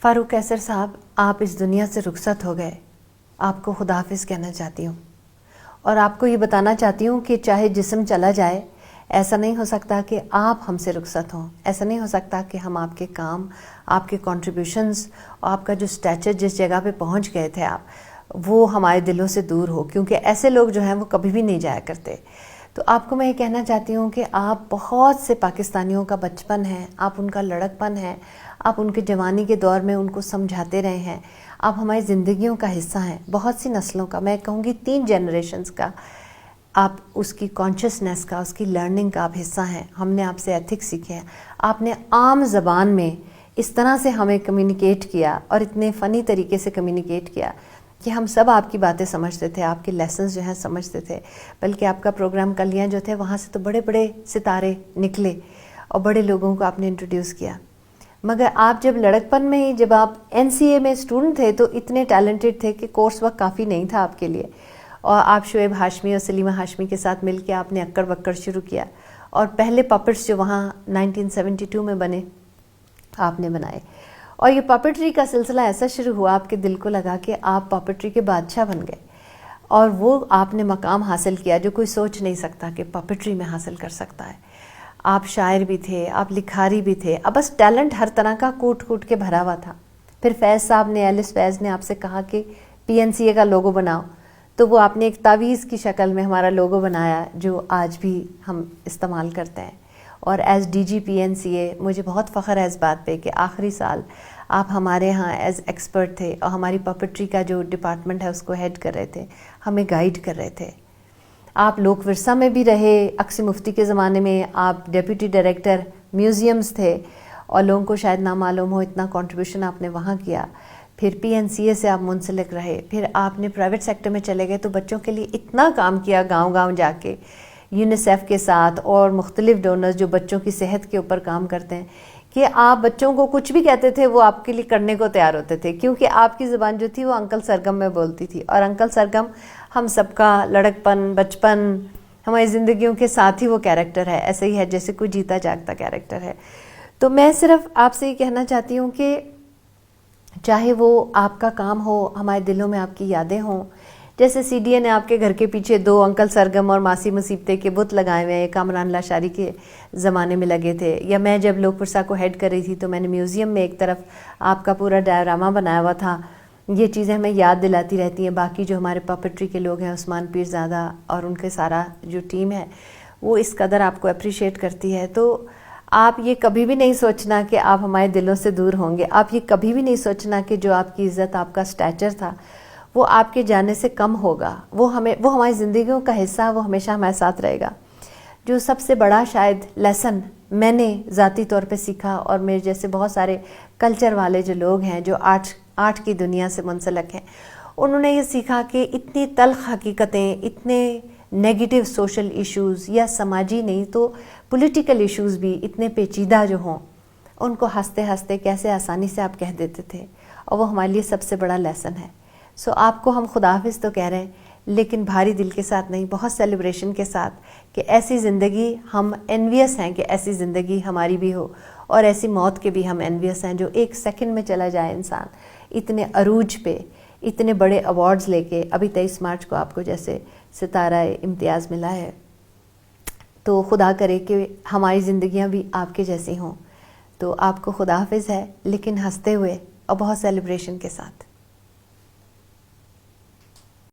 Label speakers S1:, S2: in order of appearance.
S1: فاروق قیصر صاحب، آپ اس دنیا سے رخصت ہو گئے. آپ کو خدا حافظ کہنا چاہتی ہوں اور آپ کو یہ بتانا چاہتی ہوں کہ چاہے جسم چلا جائے، ایسا نہیں ہو سکتا کہ آپ ہم سے رخصت ہوں. ایسا نہیں ہو سکتا کہ ہم آپ کے کام، آپ کے کنٹریبیوشنز اور آپ کا جو اسٹیچر جس جگہ پہ پہنچ گئے تھے آپ، وہ ہمارے دلوں سے دور ہو، کیونکہ ایسے لوگ جو ہیں وہ کبھی بھی نہیں جایا کرتے. تو آپ کو میں یہ کہنا چاہتی ہوں کہ آپ بہت سے پاکستانیوں کا بچپن ہے، آپ ان کا لڑکپن ہے، آپ ان کے جوانی کے دور میں ان کو سمجھاتے رہے ہیں، آپ ہماری زندگیوں کا حصہ ہیں، بہت سی نسلوں کا، میں کہوں گی 3 جنریشنز کا آپ اس کی کانشیسنیس کا، اس کی لرننگ کا آپ حصہ ہیں. ہم نے آپ سے ایتھکس سیکھے ہیں، آپ نے عام زبان میں اس طرح سے ہمیں کمیونیکیٹ کیا اور اتنے فنی طریقے سے کمیونیکیٹ کیا کہ ہم سب آپ کی باتیں سمجھتے تھے، آپ کے لیسنز جو ہیں سمجھتے تھے. بلکہ آپ کا پروگرام کلیاں جو تھے، وہاں سے تو بڑے بڑے ستارے نکلے اور بڑے لوگوں کو آپ نے انٹروڈیوس کیا. مگر آپ جب لڑکپن میں ہی، جب آپ NCA میں اسٹوڈنٹ تھے، تو اتنے ٹیلنٹڈ تھے کہ کورس وقت کافی نہیں تھا آپ کے لیے، اور آپ شعیب ہاشمی اور سلیمہ ہاشمی کے ساتھ مل کے آپ نے اکڑ بکڑ شروع کیا، اور پہلے پپٹس جو وہاں 1972 میں بنے آپ نے بنائے. اور یہ پپٹری کا سلسلہ ایسا شروع ہوا، آپ کے دل کو لگا کہ آپ پپٹری کے بادشاہ بن گئے، اور وہ آپ نے مقام حاصل کیا جو کوئی سوچ نہیں سکتا کہ پپٹری میں حاصل کر سکتا ہے. آپ شاعر بھی تھے، آپ لکھاری بھی تھے، اب بس ٹیلنٹ ہر طرح کا کوٹ کوٹ کے بھرا ہوا تھا. پھر فیض صاحب نے، ایلس فیض نے آپ سے کہا کہ PNCA کا لوگو بناؤ، تو وہ آپ نے ایک تعویذ کی شکل میں ہمارا لوگو بنایا جو آج بھی ہم استعمال کرتے ہیں. اور ایز DG PNCA مجھے بہت فخر ہے اس بات پہ کہ آخری سال آپ ہمارے ہاں ایز ایکسپرٹ تھے، اور ہماری پپٹری کا جو ڈپارٹمنٹ ہے اس کو ہیڈ کر رہے تھے، ہمیں گائیڈ کر رہے تھے. آپ لوک ورثہ میں بھی رہے، اقصی مفتی کے زمانے میں آپ ڈیپٹی ڈائریکٹر میوزیمز تھے، اور لوگوں کو شاید نہ معلوم ہو اتنا کنٹریبیوشن آپ نے وہاں کیا. پھر PNCA سے آپ منسلک رہے، پھر آپ نے پرائیویٹ سیکٹر میں چلے گئے، تو بچوں کے لیے اتنا کام کیا گاؤں گاؤں جا کے UNICEF کے ساتھ اور مختلف ڈونرز جو بچوں کی صحت کے اوپر کام کرتے ہیں، کہ آپ بچوں کو کچھ بھی کہتے تھے وہ آپ کے لیے کرنے کو تیار ہوتے تھے، کیونکہ آپ کی زبان جو تھی وہ انکل سرگم میں بولتی تھی. اور انکل سرگم ہم سب کا لڑکپن، بچپن، ہماری زندگیوں کے ساتھ ہی وہ کیریکٹر ہے، ایسے ہی ہے جیسے کوئی جیتا جاگتا کیریکٹر ہے. تو میں صرف آپ سے یہ کہنا چاہتی ہوں کہ چاہے وہ آپ کا کام ہو، ہمارے دلوں میں آپ کی یادیں ہوں. جیسے CDA نے آپ کے گھر کے پیچھے 2 انکل سرگم اور ماسی مصیبتے کے بت لگائے ہوئے ہیں، کامران لاشاری کے زمانے میں لگے تھے. یا میں جب لوک ورثہ کو ہیڈ کر رہی تھی تو میں نے میوزیم میں ایک طرف آپ کا پورا ڈائیوراما بنایا ہوا تھا. یہ چیزیں ہمیں یاد دلاتی رہتی ہیں. باقی جو ہمارے پپٹری کے لوگ ہیں، عثمان پیرزادہ اور ان کے سارا جو ٹیم ہے، وہ اس قدر آپ کو اپریشیٹ کرتی ہے. تو آپ یہ کبھی بھی نہیں سوچنا کہ آپ ہمارے دلوں سے دور ہوں گے. آپ یہ کبھی بھی نہیں سوچنا کہ جو آپ کی عزت، آپ کا اسٹیچر تھا، وہ آپ کے جانے سے کم ہوگا. وہ ہماری زندگیوں کا حصہ، وہ ہمیشہ ہمارے ساتھ رہے گا. جو سب سے بڑا شاید لیسن میں نے ذاتی طور پہ سیکھا، اور میرے جیسے بہت سارے کلچر والے جو لوگ ہیں جو آرٹ کی دنیا سے منسلک ہیں، انہوں نے یہ سیکھا کہ اتنی تلخ حقیقتیں، اتنے نیگیٹو سوشل ایشوز، یا سماجی نہیں تو پولیٹیکل ایشوز بھی اتنے پیچیدہ جو ہوں، ان کو ہنستے ہنستے کیسے آسانی سے آپ کہہ دیتے تھے. اور وہ ہمارے لیے سب سے بڑا لیسن ہے. آپ کو ہم خدا حافظ تو کہہ رہے ہیں، لیکن بھاری دل کے ساتھ نہیں، بہت سیلیبریشن کے ساتھ، کہ ایسی زندگی ہم انویس ہیں کہ ایسی زندگی ہماری بھی ہو، اور ایسی موت کے بھی ہم انویس ہیں جو 1 سیکنڈ میں چلا جائے انسان اتنے عروج پہ، اتنے بڑے ایوارڈز لے کے. ابھی 23 مارچ کو آپ کو جیسے ستارہ امتیاز ملا ہے. تو خدا کرے کہ ہماری زندگیاں بھی آپ کے جیسی ہوں. تو آپ کو خدا حافظ ہے، لیکن ہنستے ہوئے اور بہت سیلیبریشن کے ساتھ.